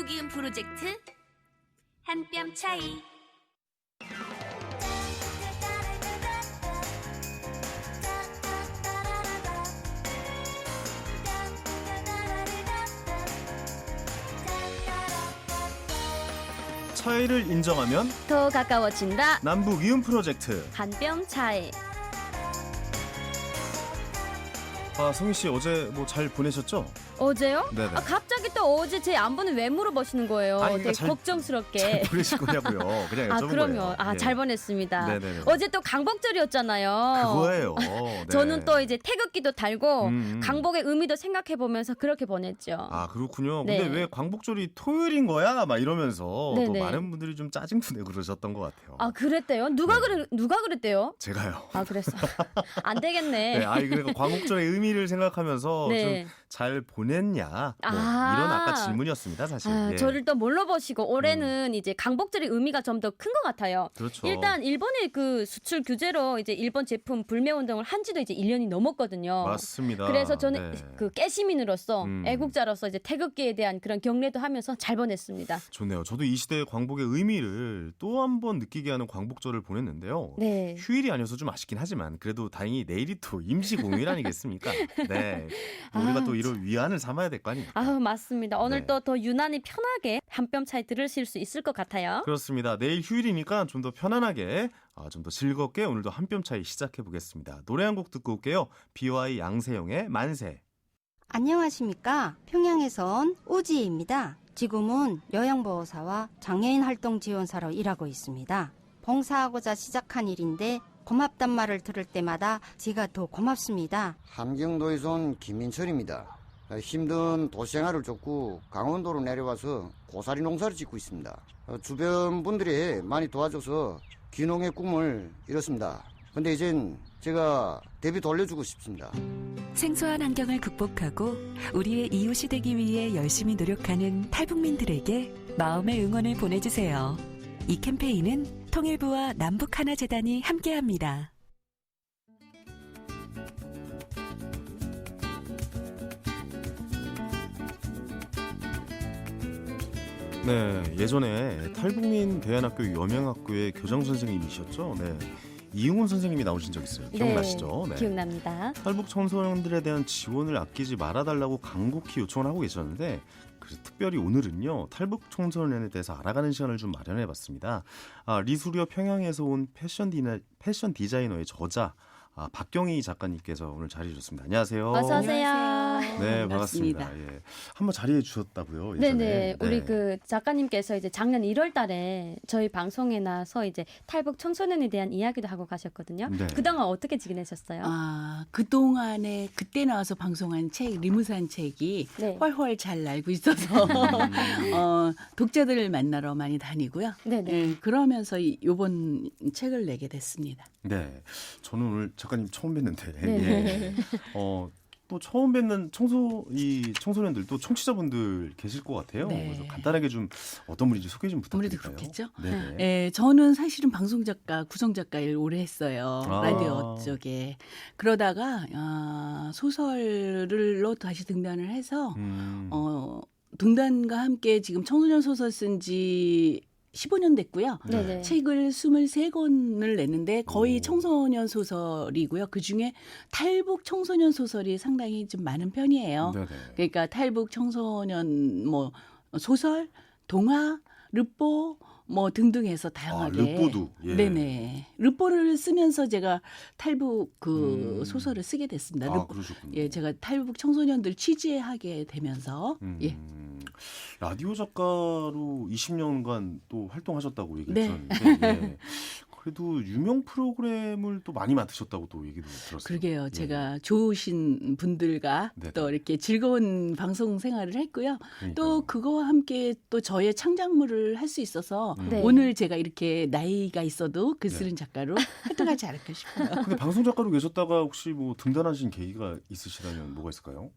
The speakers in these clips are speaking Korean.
남북이음 프로젝트 한 뼘 차이. 차이를 인정하면 더 가까워진다. 남북 이음 프로젝트. 한 뼘 차이. 성희 씨 어제 뭐 잘 보내셨죠? 어제요? 네네. 갑자기 또 어제 제 안부는 왜 물어보시는 거예요? 아니, 그러니까 되게 걱정스럽게. 잘 보내실 거냐고요. 그냥 여쭤본 그럼요. 거예요. 예. 잘 보냈습니다. 네네네. 어제 또 강복절이었잖아요. 그거예요. 네. 저는 또 이제 태극기도 달고 음. 강복의 의미도 생각해 보면서 그렇게 보냈죠. 그렇군요. 네. 근데 왜 광복절이 토요일인 거야? 막 이러면서 또 네네. 많은 분들이 좀 짜증도 내고 그러셨던 것 같아요. 그랬대요? 누가 그랬대요? 제가요. 그랬어. 안 되겠네. 네, 그러니까 광복절의 의미를 생각하면서 네. 좀 잘 보냈냐? 뭐 아. 이런 아까 질문이었습니다, 사실. 예. 저를 또 뭘로 보시고 올해는 이제 강복절의 의미가 좀 더 큰 것 같아요. 그렇죠. 일단 일본의 그 수출 규제로 이제 일본 제품 불매 운동을 한 지도 이제 1년이 넘었거든요. 맞습니다. 그래서 저는 네. 그 깨시민으로서 음. 애국자로서 이제 태극기에 대한 그런 경례도 하면서 잘 보냈습니다. 좋네요. 저도 이 시대의 광복의 의미를 또 한 번 느끼게 하는 광복절을 보냈는데요. 네. 휴일이 아니어서 좀 아쉽긴 하지만 그래도 다행히 내일이 또 임시 공휴일 아니겠습니까? 네. 우리가 또 이런 위안을 삼아야 될 거 아닙니까? 맞습니다. 오늘 네. 또 더 유난히 편하게 한 뼘 차이 들으실 수 있을 것 같아요. 그렇습니다. 내일 휴일이니까 좀 더 편안하게, 좀 더 즐겁게 오늘도 한 뼘 차이 시작해 보겠습니다. 노래 한 곡 듣고 올게요. BY 양세형의 만세. 안녕하십니까. 평양에서 온 오지혜입니다. 지금은 요양보호사와 장애인 활동 지원사로 일하고 있습니다. 봉사하고자 시작한 일인데 고맙단 말을 들을 때마다 제가 더 고맙습니다. 함경도에서 온 김민철입니다. 힘든 도시생활을 쫓고 강원도로 내려와서 고사리 농사를 짓고 있습니다. 주변 분들이 많이 도와줘서 귀농의 꿈을 이뤘습니다. 근데 이젠 제가 대비 돌려주고 싶습니다. 생소한 환경을 극복하고 우리의 이웃이 되기 위해 열심히 노력하는 탈북민들에게 마음의 응원을 보내주세요. 이 캠페인은 통일부와 남북하나재단이 함께합니다. 네, 예전에 탈북민 대안학교 여명학교의 교장 선생님이셨죠. 네, 이응훈 선생님이 나오신 적 있어요. 기억나시죠? 네, 기억납니다. 탈북 청소년들에 대한 지원을 아끼지 말아달라고 간곡히 요청을 하고 계셨는데 그래서 특별히 오늘은요 탈북 청소년에 대해서 알아가는 시간을 좀 마련해봤습니다. 리수리어 평양에서 온 패션 디자이너의 저자 박경희 작가님께서 오늘 자리해 주셨습니다. 안녕하세요. 어서 오세요. 네, 반갑습니다. 예. 한번 자리해 주셨다고요. 예전에. 네네. 우리 그 작가님께서 이제 작년 1월달에 저희 방송에 나와서 이제 탈북 청소년에 대한 이야기도 하고 가셨거든요. 네. 그동안 어떻게 지내셨어요? 그동안에 그때 나와서 방송한 책 리무산 책이 네. 훨훨 잘 알고 있어서 독자들을 만나러 많이 다니고요. 네네. 네, 그러면서 요번 책을 내게 됐습니다. 네, 저는 오늘 작가님 처음 뵀는데 네. 예. 또 처음 뵙는 청소년들 또 청취자분들 계실 것 같아요. 네. 그래서 간단하게 좀 어떤 분인지 소개 좀 아무래도 부탁드릴까요? 그렇겠죠. 네네. 네, 저는 사실은 방송작가, 구성작가 일 오래 했어요. 라디오 쪽에. 그러다가 소설로 다시 등단을 해서 등단과 함께 지금 청소년 소설 쓴 지 15년 됐고요. 네네. 책을 23권을 냈는데 거의 청소년 소설이고요. 그중에 탈북 청소년 소설이 상당히 좀 많은 편이에요. 네네. 그러니까 탈북 청소년 소설, 동화, 르뽀 등등 해서 다양하게. 르뽀도. 예. 네네. 르뽀를 쓰면서 제가 탈북 소설을 쓰게 됐습니다. 그러셨군요. 예, 제가 탈북 청소년들 취재하게 되면서 예. 라디오 작가로 20년간 또 활동하셨다고 얘기를 네. 들었는데 예. 그래도 유명 프로그램을 또 많이 맡으셨다고 또 얘기도 들었어요. 그러게요. 예. 제가 좋으신 분들과 네네. 또 이렇게 즐거운 방송 생활을 했고요. 그러니까요. 또 그거와 함께 또 저의 창작물을 할 수 있어서 네. 오늘 제가 이렇게 나이가 있어도 글 쓰는 작가로 활동하지 않을까 싶어요. 근데 방송 작가로 계셨다가 혹시 뭐 등단하신 계기가 있으시다면 뭐가 있을까요?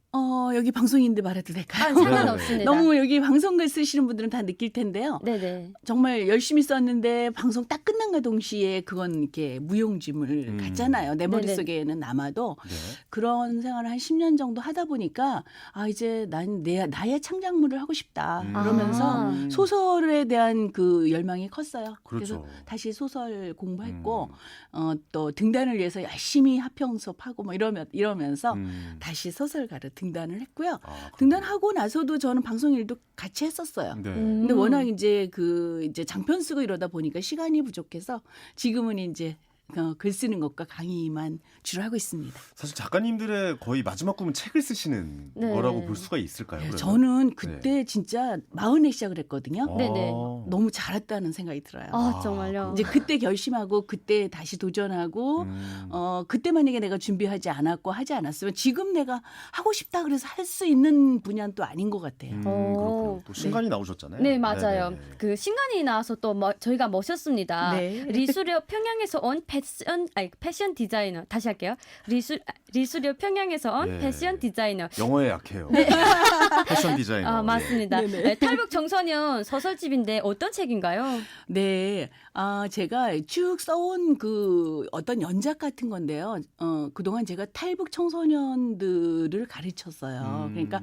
여기 방송인데 말해도 될까요? 상관없습니다. 너무 여기 방송글 쓰시는 분들은 다 느낄 텐데요. 네네. 정말 열심히 썼는데 방송 딱 끝난과 동시에 당시에 그건 이렇게 무용지물 같잖아요. 내 네네. 머릿속에는 남아도 네. 그런 생활을 한 10년 정도 하다 보니까 아 이제 난 나의 창작물을 하고 싶다. 그러면서 아. 소설에 대한 그 열망이 컸어요. 그렇죠. 그래서 다시 소설 공부했고 음. 또 등단을 위해서 열심히 합평 수업하고 뭐 이러면서 다시 소설가로 등단을 했고요. 아, 그렇군요. 등단하고 나서도 저는 방송 일도 같이 했었어요. 네. 근데 워낙 이제 이제 장편 쓰고 이러다 보니까 시간이 부족해서 지금은 이제 글 쓰는 것과 강의만 주로 하고 있습니다. 사실 작가님들의 거의 마지막 꿈은 책을 쓰시는 네. 거라고 볼 수가 있을까요? 그러면? 저는 그때 진짜 40에 시작을 했거든요. 네네. 너무 잘했다는 생각이 들어요. 아, 정말요. 이제 그때 결심하고 그때 다시 도전하고 그때 만약에 내가 준비하지 않았고 하지 않았으면 지금 내가 하고 싶다 그래서 할 수 있는 분야는 또 아닌 것 같아요. 그렇군요. 또 신간이 나오셨잖아요. 네, 맞아요. 네네. 그 신간이 나와서 또 저희가 모셨습니다. 네. 리수료 평양에서 온 패션 디자이너. 다시 할게요. 리수료 평양에서 온 예. 패션 디자이너. 영어에 약해요. 패션 디자이너. 아, 맞습니다. 네네. 네, 탈북 청소년 소설집인데 어떤 책인가요? 네, 제가 쭉 써온 어떤 연작 같은 건데요. 그동안 제가 탈북 청소년들을 가르쳤어요. 그러니까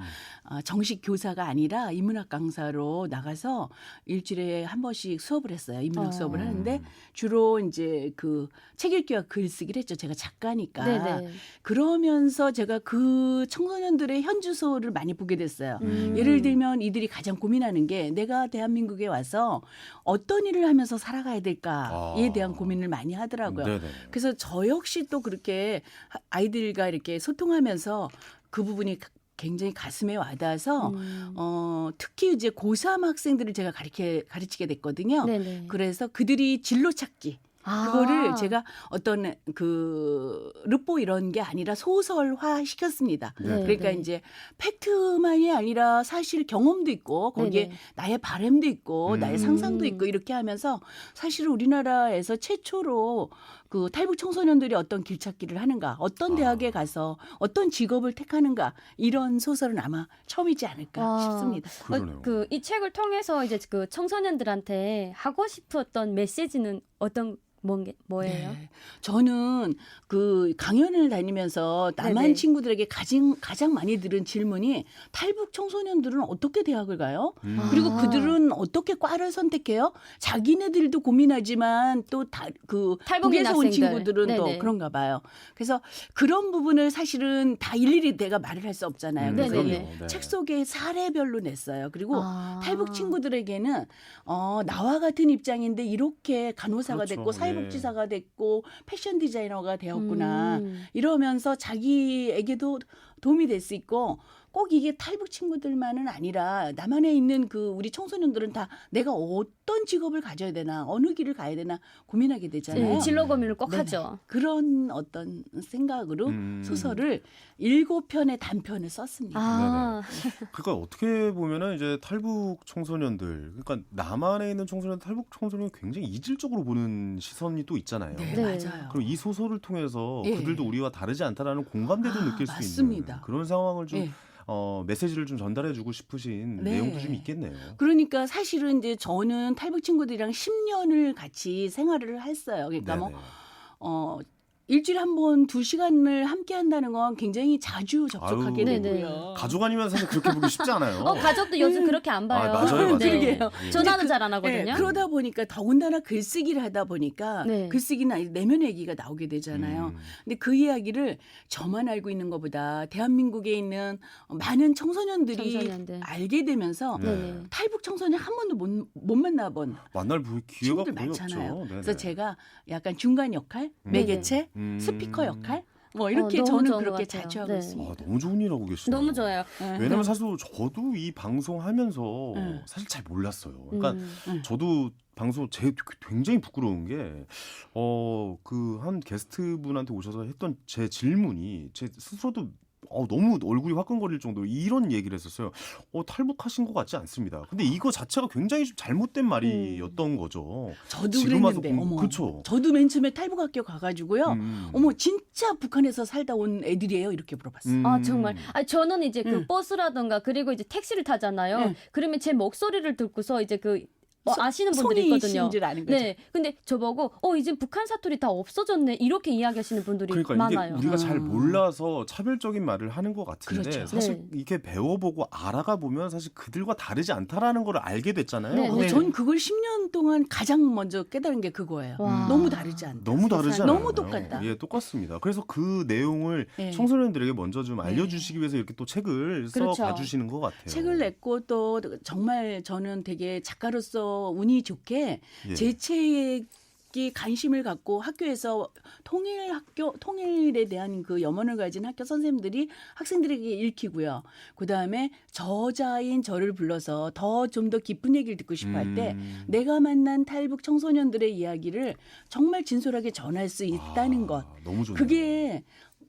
정식 교사가 아니라 인문학 강사로 나가서 일주일에 한 번씩 수업을 했어요. 인문학 수업을 하는데 주로 이제 책 읽기와 글쓰기를 했죠. 제가 작가니까. 네네. 그러면서 제가 그 청소년들의 현주소를 많이 보게 됐어요. 음. 예를 들면 이들이 가장 고민하는 게 내가 대한민국에 와서 어떤 일을 하면서 살아가야 될까에 대한 고민을 많이 하더라고요. 네네. 그래서 저 역시 또 그렇게 아이들과 이렇게 소통하면서 그 부분이 굉장히 가슴에 와닿아서 특히 이제 고3 학생들을 제가 가르치게 됐거든요. 네네. 그래서 그들이 진로 찾기 그거를 제가 어떤 르포 이런 게 아니라 소설화 시켰습니다. 네, 그러니까 네. 이제 팩트만이 아니라 사실 경험도 있고 거기에 네네. 나의 바람도 있고 나의 상상도 있고 이렇게 하면서 사실 우리나라에서 최초로 탈북 청소년들이 어떤 길찾기를 하는가, 어떤 대학에 가서 어떤 직업을 택하는가 이런 소설은 아마 처음이지 않을까 싶습니다. 그러네요. 이 책을 통해서 이제 그 청소년들한테 하고 싶었던 메시지는 뭐예요? 네. 저는 강연을 다니면서 남한 네네. 친구들에게 가장 많이 들은 질문이 탈북 청소년들은 어떻게 대학을 가요? 그리고 그들은 어떻게 과를 선택해요? 자기네들도 고민하지만 또 탈북민 북에서 온 학생들. 친구들은 네네. 또 그런가 봐요. 그래서 그런 부분을 사실은 다 일일이 내가 말을 할 수 없잖아요. 그래서 네네네. 이 네. 책 속에 사례별로 냈어요. 그리고 아. 탈북 친구들에게는 나와 같은 입장인데 이렇게 간호사가 그렇죠. 됐고 사회복지사가 됐고 패션 디자이너가 되었구나. 음. 이러면서 자기에게도 도움이 될 수 있고 꼭 이게 탈북 친구들만은 아니라 남한에 있는 우리 청소년들은 다 내가 어떤 직업을 가져야 되나 어느 길을 가야 되나 고민하게 되잖아요. 네, 진로 고민을 꼭 네네. 하죠. 그런 어떤 생각으로 소설을 7편의 단편을 썼습니다. 아, 그러니까 어떻게 보면은 이제 탈북 청소년들, 그러니까 남한에 있는 청소년, 탈북 청소년을 굉장히 이질적으로 보는 시선이 또 있잖아요. 네, 네. 맞아요. 그럼 이 소설을 통해서 예. 그들도 우리와 다르지 않다라는 공감대도 느낄 수 맞습니다. 있는 그런 상황을 좀 예. 메시지를 좀 전달해주고 싶으신 네. 내용도 좀 있겠네요. 그러니까 사실은 이제 저는 탈북 친구들이랑 10년을 같이 생활을 했어요. 그러니까 네네. 일주일에 한 번 2시간을 함께 한다는 건 굉장히 자주 접촉하게 아유, 되고요. 가족 아니면 사실 그렇게 보기 쉽지 않아요. 가족도 요즘 그렇게 안 봐요. 맞아요. 네. 그러게요. 전화는 잘 안 하거든요. 네, 그러다 보니까 더군다나 글쓰기를 하다 보니까 네. 글쓰기는 아니 내면 얘기가 나오게 되잖아요. 근데 그 이야기를 저만 알고 있는 것보다 대한민국에 있는 많은 청소년들. 알게 되면서 네. 탈북 청소년 한 번도 못 만나본 만날 기회가 친구들 거의 많잖아요. 없죠. 네네. 그래서 제가 약간 중간 역할, 매개체, 스피커 역할 뭐 이렇게 너무 저는 좋은 것 그렇게 같아요. 자주 하고 네. 있습니다. 너무 좋은 일 하고 계시네요. 너무 좋아요. 왜냐면 사실 저도 이 방송 하면서 사실 잘 몰랐어요. 그러니까 저도 방송 굉장히 부끄러운 게 한 게스트 분한테 오셔서 했던 제 질문이 제 스스로도 너무 얼굴이 화끈거릴 정도로 이런 얘기를 했었어요. 탈북하신 것 같지 않습니다. 근데 이거 자체가 굉장히 좀 잘못된 말이었던 거죠. 저도 지금 와서 그랬는데, 그렇죠. 저도 맨 처음에 탈북학교 가가지고요. 진짜 북한에서 살다 온 애들이에요. 이렇게 물어봤어요. 아, 정말. 저는 이제 버스라든가 그리고 이제 택시를 타잖아요. 그러면 제 목소리를 듣고서 이제 아시는 분들이 있거든요. 송이신 줄 아는 거죠. 네. 근데 저보고 이제 북한 사투리 다 없어졌네. 이렇게 이야기하시는 분들이 그러니까 많아요. 이게 우리가 잘 몰라서 차별적인 말을 하는 것 같은데 그렇죠. 사실 네. 이렇게 배워보고 알아가 보면 사실 그들과 다르지 않다라는 걸 알게 됐잖아요. 네, 네. 전 그걸 10년 동안 가장 먼저 깨달은 게 그거예요. 와. 너무 다르지 않다. 너무 다르지 않아요? 너무 똑같다. 예, 똑같습니다. 그래서 그 내용을 네. 청소년들에게 먼저 좀 알려주시기 위해서 이렇게 또 책을 그렇죠. 써 봐주시는 것 같아요. 책을 냈고 또 정말 저는 되게 작가로서 운이 좋게 예. 제 책이 관심을 갖고 학교에서 통일에 대한 그 염원을 가진 학교 선생님들이 학생들에게 읽히고요. 그다음에 저자인 저를 불러서 좀 더 깊은 얘기를 듣고 싶어 할 때 내가 만난 탈북 청소년들의 이야기를 정말 진솔하게 전할 수 있다는 것. 너무 좋네요. 그게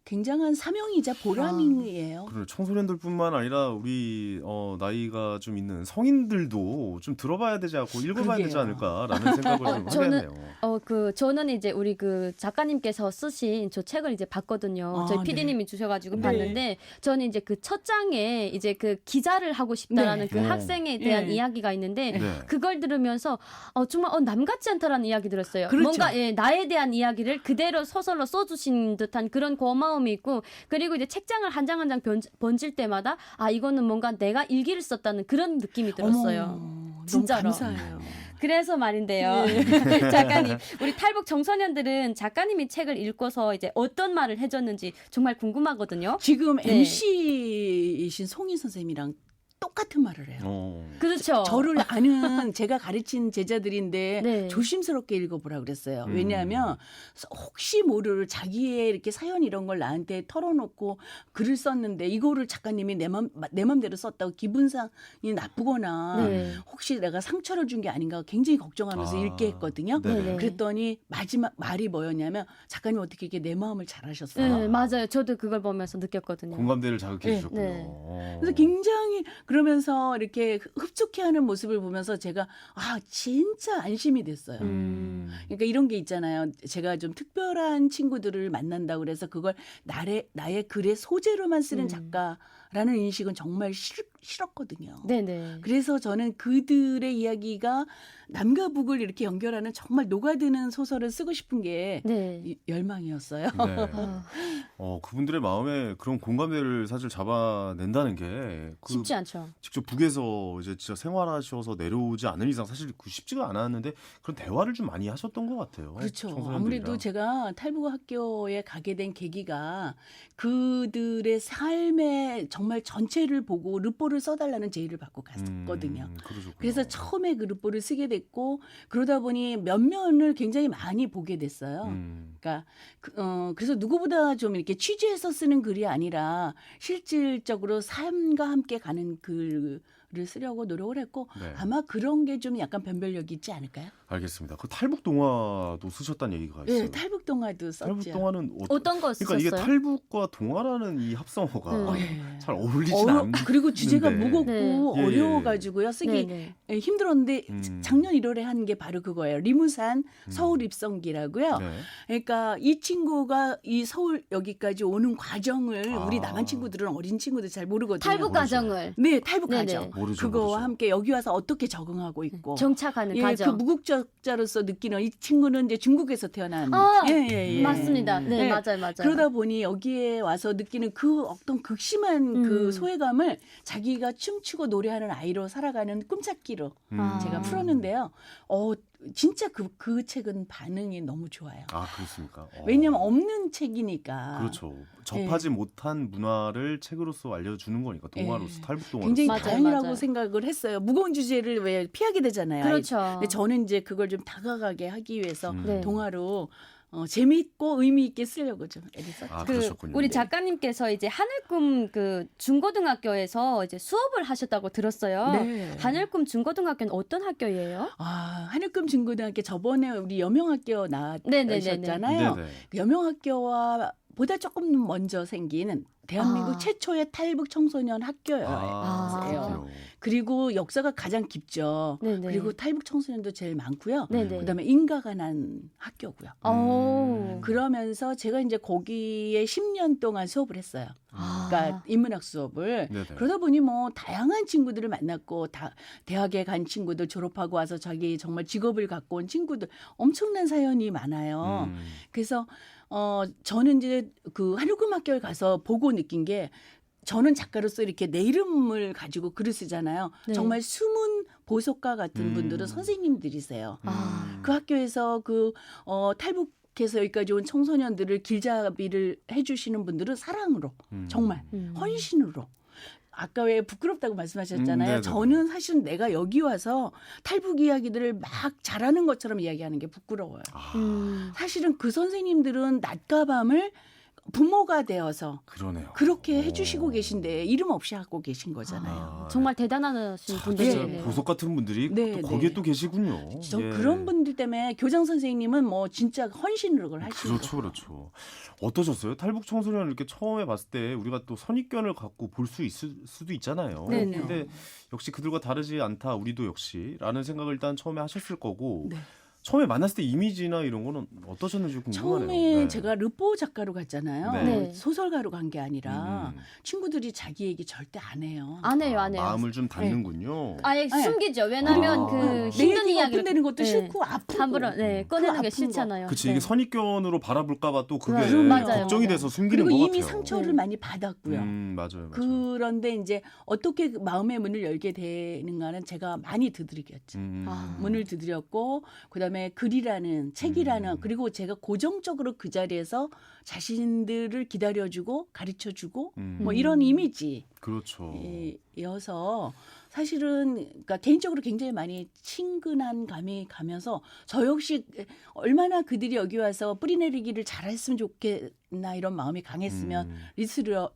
굉장한 사명이자 보람이에요. 그리고 청소년들뿐만 아니라 우리 나이가 좀 있는 성인들도 좀 들어봐야 되지 않고 읽어봐야 되지 그러게요. 않을까라는 생각을 좀 하게 하네요. 저는 이제 우리 그 작가님께서 쓰신 저 책을 이제 봤거든요. 저희 네. PD님이 주셔가지고 네. 봤는데 저는 이제 그 첫 장에 이제 그 기자를 하고 싶다라는 네. 그 학생에 대한 네. 이야기가 있는데 네. 그걸 들으면서 정말 남 같지 않다라는 이야기 들었어요. 그렇죠. 뭔가 나에 대한 이야기를 그대로 소설로 써주신 듯한 그런 고마움이 있고 그리고 이제 책장을 한 장 한 장 번질 때마다 이거는 뭔가 내가 일기를 썼다는 그런 느낌이 들었어요. 어머, 진짜로. 너무 감사해요. 그래서 말인데요. 작가님, 우리 탈북 청소년들은 작가님이 책을 읽고서 이제 어떤 말을 해줬는지 정말 궁금하거든요. 지금 네. MC이신 송인 선생님이랑 똑같은 말을 해요. 그렇죠. 저를 아는 제가 가르친 제자들인데 네. 조심스럽게 읽어보라 그랬어요. 음. 왜냐하면 혹시 모를 자기의 이렇게 사연 이런 걸 나한테 털어놓고 글을 썼는데 이거를 작가님이 내 맘대로 썼다고 기분상이 나쁘거나 네. 혹시 내가 상처를 준 게 아닌가 굉장히 걱정하면서 읽게 했거든요. 네네. 그랬더니 마지막 말이 뭐였냐면 작가님 어떻게 이렇게 내 마음을 잘 하셨어요. 네, 맞아요. 저도 그걸 보면서 느꼈거든요. 공감대를 자극해 네. 주셨군요. 네. 그래서 굉장히 그러면서 이렇게 흡족해하는 모습을 보면서 제가 진짜 안심이 됐어요. 그러니까 이런 게 있잖아요. 제가 좀 특별한 친구들을 만난다고 그래서 그걸 나의 글의 소재로만 쓰는 작가라는 인식은 정말 싫었거든요. 네네. 그래서 저는 그들의 이야기가 남과 북을 이렇게 연결하는 정말 녹아드는 소설을 쓰고 싶은 게 네. 열망이었어요. 네. 그분들의 마음에 그런 공감대를 사실 잡아낸다는 게 쉽지 않죠. 직접 북에서 이제 진짜 생활하셔서 내려오지 않은 이상 사실 쉽지가 않았는데 그런 대화를 좀 많이 하셨던 것 같아요. 그렇죠. 청소년들이랑. 아무래도 제가 탈북 학교에 가게 된 계기가 그들의 삶의 정말 전체를 보고 르포를 써달라는 제의를 받고 갔거든요. 그러셨군요. 그래서 처음에 그 르포를 쓰게 됐고 그러다 보니 면면을 굉장히 많이 보게 됐어요. 그러니까 그래서 누구보다 좀 이렇게 취재해서 쓰는 글이 아니라 실질적으로 삶과 함께 가는 글을 쓰려고 노력을 했고 네. 아마 그런 게 좀 약간 변별력이 있지 않을까요? 알겠습니다. 그 탈북 동화도 쓰셨다는 얘기가 있어요. 네, 탈북 동화도 썼죠. 탈북 동화는 어떤 거 그러니까 이게 쓰셨어요? 탈북과 동화라는 이 합성어가 네. 잘 어울리진 않는 그리고 주제가 무겁고 네. 어려워가지고요. 쓰기 네네. 힘들었는데 작년 1월에 한 게 바로 그거예요. 리무산 서울 입성기라고요. 네. 그러니까 이 친구가 이 서울 여기까지 오는 과정을 우리 남한 친구들은 어린 친구들 잘 모르거든요. 탈북 과정을 네, 탈북 네네. 과정. 모르죠, 그거와 모르죠. 함께 여기 와서 어떻게 적응하고 있고. 정착하는 예, 과정. 그 무국적자로서 느끼는 이 친구는 이제 중국에서 태어난. 예. 맞습니다. 네, 맞아요. 그러다 보니 여기에 와서 느끼는 그 어떤 극심한 그 소외감을 자기가 춤추고 노래하는 아이로 살아가는 꿈찾기로 제가 풀었는데요. 진짜 그 책은 반응이 너무 좋아요. 아, 그렇습니까? 왜냐하면 없는 책이니까. 그렇죠. 접하지 못한 문화를 책으로서 알려주는 거니까 동화로서 탈북 동화로서. 굉장히 맞아요, 다행이라고 맞아요. 생각을 했어요. 무거운 주제를 왜 피하게 되잖아요. 그렇죠. 근데 저는 이제 그걸 좀 다가가게 하기 위해서 네. 동화로 재미있고 의미 있게 쓰려고 좀 애를 썼죠. 아, 그러셨군요. 우리 네. 작가님께서 이제 하늘꿈 그 중고등학교에서 이제 수업을 하셨다고 들었어요. 네. 하늘꿈 중고등학교는 어떤 학교예요? 하늘꿈 중고등학교 저번에 우리 여명학교 나왔잖아요. 네네. 그 여명학교와 보다 조금 먼저 생긴 대한민국 아. 최초의 탈북 청소년 학교예요. 그렇군요. 그리고 역사가 가장 깊죠. 네네. 그리고 탈북 청소년도 제일 많고요. 네네. 그다음에 인가가 난 학교고요. 오. 그러면서 제가 이제 거기에 10년 동안 수업을 했어요. 그러니까 인문학 수업을. 네네. 그러다 보니 뭐 다양한 친구들을 만났고 대학에 간 친구들 졸업하고 와서 자기 정말 직업을 갖고 온 친구들 엄청난 사연이 많아요. 그래서 저는 이제 그 한국음악교에 가서 보고 느낀 게 저는 작가로서 이렇게 내 이름을 가지고 글을 쓰잖아요. 네. 정말 숨은 보석가 같은 분들은 선생님들이세요. 아. 그 학교에서 탈북해서 여기까지 온 청소년들을 길잡이를 해주시는 분들은 사랑으로 정말 헌신으로. 아까 왜 부끄럽다고 말씀하셨잖아요. 네네네. 저는 사실 내가 여기 와서 탈북 이야기들을 막 잘하는 것처럼 이야기하는 게 부끄러워요. 사실은 그 선생님들은 낮과 밤을 부모가 되어서 그러네요. 그렇게 해주시고 계신데 이름 없이 하고 계신 거잖아요. 정말 대단하신 진짜 분들이에요. 보석 같은 분들이 네, 또 거기에 네. 또 계시군요. 저 예. 그런 분들 때문에 교장 선생님은 뭐 진짜 헌신으로 그걸 하시는 그렇죠, 그렇죠. 어떠셨어요? 탈북 청소년을 이렇게 처음에 봤을 때 우리가 또 선입견을 갖고 볼 수 있을 수도 있잖아요. 네네. 근데 역시 그들과 다르지 않다, 우리도 역시라는 생각을 일단 처음에 하셨을 거고 네. 처음에 만났을 때 이미지나 이런 거는 어떠셨는지 궁금하네요. 처음에 네. 제가 르포 작가로 갔잖아요. 네. 소설가로 간 게 아니라 음. 친구들이 자기 얘기 절대 안 해요. 안 해요, 안 해요. 마음을 좀 닫는군요. 아예 네. 숨기죠. 왜냐하면 아. 그 내 힘든 내 얘기 이야기를 오픈되는 것도 네. 싫고 아프고 함부로 꺼내는 게 아픈 싫잖아요. 그치 네. 이게 선입견으로 바라볼까봐 또 그게 맞아요. 걱정이 맞아요. 돼서 숨기는 그리고 것 이미 같아요. 상처를 네. 많이 받았고요. 맞아요, 맞아요. 그런데 이제 어떻게 그 마음의 문을 열게 되는가는 제가 많이 두드리겠죠. 문을 두드렸고 그다음에 글이라는 책이라는 그리고 제가 고정적으로 그 자리에서 자신들을 기다려주고 가르쳐주고 뭐 이런 이미지 그렇죠. 이어서 사실은 그러니까 개인적으로 굉장히 많이 친근한 감이 가면서 저 역시 얼마나 그들이 여기 와서 뿌리내리기를 잘했으면 좋겠나 이런 마음이 강했으면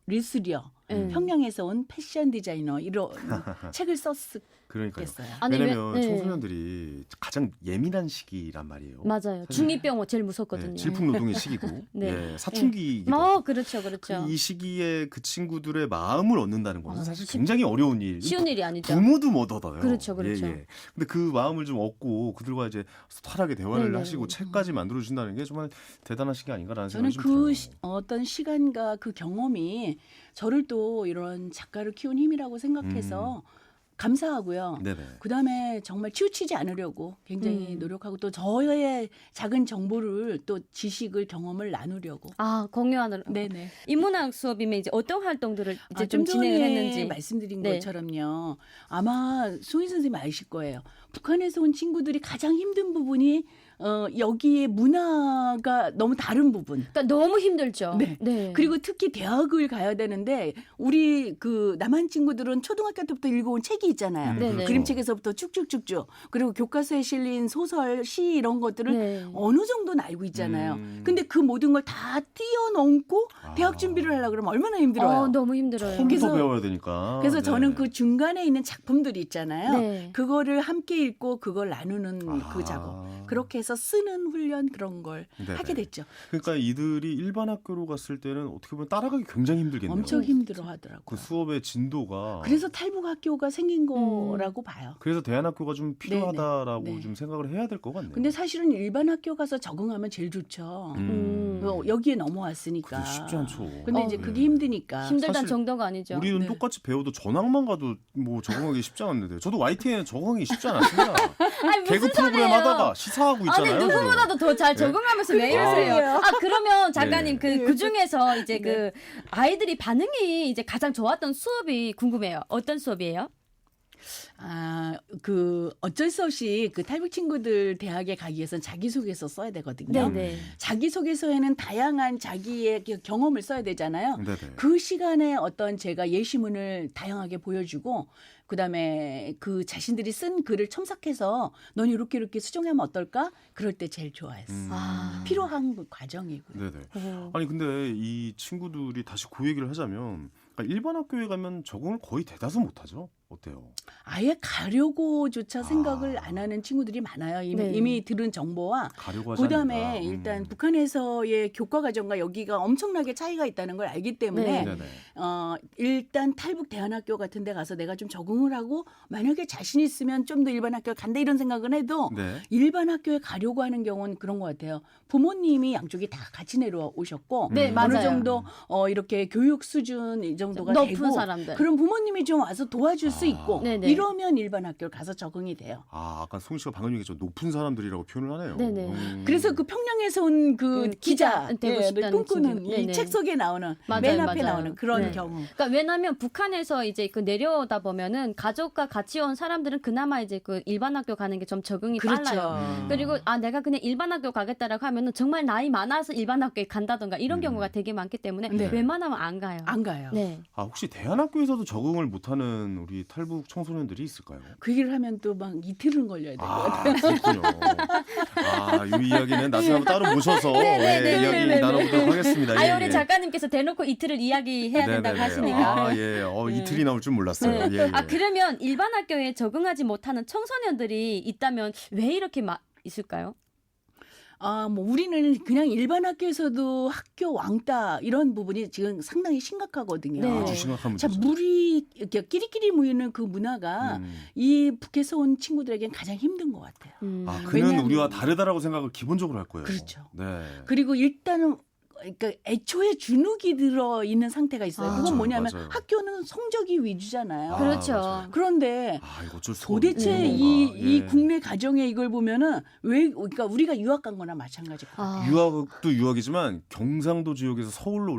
리스리어 평양에서 온 패션 디자이너 이런 책을 썼겠어요. 그러니까요. 아니, 왜냐면 네. 청소년들이 가장 예민한 시기란 말이에요. 맞아요. 중2병 제일 무섭거든요. 네, 질풍노동의 시기고 네. 예, 사춘기이기도 하고 그렇죠, 그렇죠. 이 시기에 그 친구들의 마음을 얻는다는 것은 사실 굉장히 어려운 일. 쉬운 일이 아니죠. 부모도 못 얻어요. 그렇죠, 그렇죠. 예, 예. 근데 그 마음을 좀 얻고 그들과 이제 소탈하게 대화를 네네. 하시고 책까지 만들어 주신다는 게 정말 대단하신 게 아닌가라는 저는 생각이 좀 그 들어요. 어떤 시간과 그 경험이 저를 또 이런 작가를 키운 힘이라고 생각해서 감사하고요. 네네. 그다음에 정말 치우치지 않으려고 굉장히 노력하고 또 저의 작은 정보를 또 지식을 경험을 나누려고. 공유하는. 네네. 인문학 수업이면 이제 어떤 활동들을 이제 좀 좀 진행을 전에 했는지 말씀드린 네. 것처럼요. 아마 송희 선생님 아실 거예요. 북한에서 온 친구들이 가장 힘든 부분이 여기에 문화가 너무 다른 부분. 그러니까 너무 힘들죠. 네. 그리고 특히 대학을 가야 되는데 우리 그 남한 친구들은 초등학교 때부터 읽어온 책이 있잖아요. 네네. 그림책에서부터 쭉쭉쭉쭉. 그리고 교과서에 실린 소설, 시 이런 것들을 네. 어느 정도는 알고 있잖아요. 근데 그 모든 걸 다 뛰어넘고 대학 준비를 하려고 그러면 얼마나 힘들어요. 너무 힘들어요. 처음부터 그래서- 배워야 되니까. 그래서 네. 저는 그 중간에 있는 작품들이 있잖아요. 네. 그거를 함께 읽고 그걸 나누는 그 작업. 그렇게 해서 쓰는 훈련 그런 걸 네네. 하게 됐죠. 그러니까 이들이 일반 학교로 갔을 때는 어떻게 보면 따라가기 굉장히 힘들겠네요. 엄청 힘들어 하더라고요. 그 수업의 진도가 그래서 탈북 학교가 생긴 거라고 봐요. 그래서 대안학교가 좀 필요하다라고 네. 좀 생각을 해야 될 것 같네요. 근데 사실은 일반 학교 가서 적응하면 제일 좋죠. 여기에 넘어왔으니까. 그게 쉽지 않죠. 근데 이제 네. 그게 힘드니까. 힘들다는 사실 정도가 아니죠. 우리는 네. 똑같이 배워도 전학만 가도 뭐 적응하기 쉽지 않았는데 저도 YTN에 적응하기 쉽지 않았습니다. 아니, 무슨 개그 프로그램 소리예요? 하다가 시사하고 있잖아요. 아니 누구보다도 더 잘 적응하면서 왜 이러세요? 그러면 작가님 네. 그 중에서 이제 그 아이들이 반응이 이제 가장 좋았던 수업이 궁금해요. 어떤 수업이에요? 그 어쩔 수 없이 그 탈북 친구들 대학에 가기 위해서는 자기소개서 써야 되거든요. 네네. 자기소개서에는 다양한 자기의 경험을 써야 되잖아요. 네네. 그 시간에 어떤 제가 예시문을 다양하게 보여주고 그다음에 그 자신들이 쓴 글을 첨삭해서 넌 이렇게 수정하면 어떨까? 그럴 때 제일 좋아했어. 필요한 과정이고요. 네네. 아니 근데 이 친구들이 다시 그 얘기를 하자면 그러니까 일반 학교에 가면 적응을 거의 대다수 못하죠. 어때요? 아예 가려고조차 생각을 안 하는 친구들이 많아요. 네. 이미 들은 정보와 가려고 하지 그다음에 않는다. 일단 북한에서의 교과 과정과 여기가 엄청나게 차이가 있다는 걸 알기 때문에 네. 네네. 일단 탈북 대안학교 같은 데 가서 내가 좀 적응을 하고 만약에 자신 있으면 좀 더 일반 학교 간다 이런 생각은 해도 네. 일반 학교에 가려고 하는 경우는 그런 것 같아요. 부모님이 양쪽이 다 같이 내려오셨고 네, 어느 맞아요. 정도 이렇게 교육 수준 이 정도가 높은 되고 사람들. 그럼 부모님이 좀 와서 도와줄 수 있고 네네. 이러면 일반 학교를 가서 적응이 돼요. 아, 아까 송 씨가 방금 얘기했죠. 높은 사람들이라고 표현을 하네요. 네네. 그래서 그 평양에서 온 그 그 기자 기자 되고 를 싶다는 꿈꾸는 친구. 이 네네. 책 속에 나오는 맞아요, 맨 앞에 맞아요. 나오는 그런 네. 경우. 그러니까 왜냐하면 북한에서 이제 그 내려오다 보면은 가족과 같이 온 사람들은 그나마 이제 그 일반 학교 가는 게 좀 적응이 그렇죠. 빨라요. 그리고 내가 그냥 일반 학교 가겠다라고 하면은 정말 나이 많아서 일반 학교에 간다던가 이런 경우가 되게 많기 때문에 네. 웬만하면 안 가요. 안 가요. 네. 아, 혹시 대안학교에서도 적응을 못하는 우리 탈북 청소년들이 있을까요? 그 얘기를 하면 또 막 이틀은 걸려야 될 것 같아요. 그렇군요. 이 이야기는 나중에 한번 따로 모셔서 네, 이야기 네. 나눠보도록 하겠습니다. 예, 우리 예. 작가님께서 대놓고 이틀을 이야기해야 된다고 네네네. 하시니까. 예. 이틀이 나올 줄 몰랐어요. 네. 예, 예. 그러면 일반 학교에 적응하지 못하는 청소년들이 있다면 왜 이렇게 있을까요? 뭐 우리는 그냥 일반 학교에서도 학교 왕따 이런 부분이 지금 상당히 심각하거든요. 네. 아주 심각한 자, 문제죠. 물이 이렇게 끼리끼리 모이는 그 문화가 이 북에서 온 친구들에겐 가장 힘든 것 같아요. 그는 왜냐하면- 우리와 다르다라고 생각을 기본적으로 할 거예요. 그렇죠. 네. 그리고 일단은 그러니까 애초에 주눅이 들어 있는 상태가 있어요. 그건 맞아요, 뭐냐면 맞아요. 학교는 성적이 위주잖아요. 그렇죠. 맞아요. 그런데 이거 어쩔 수가 도대체 없는 이 건가. 예. 국내 가정에 이걸 보면은 그러니까 우리가 유학 간 거나 마찬가지거든요. 유학도 유학이지만 경상도 지역에서 서울로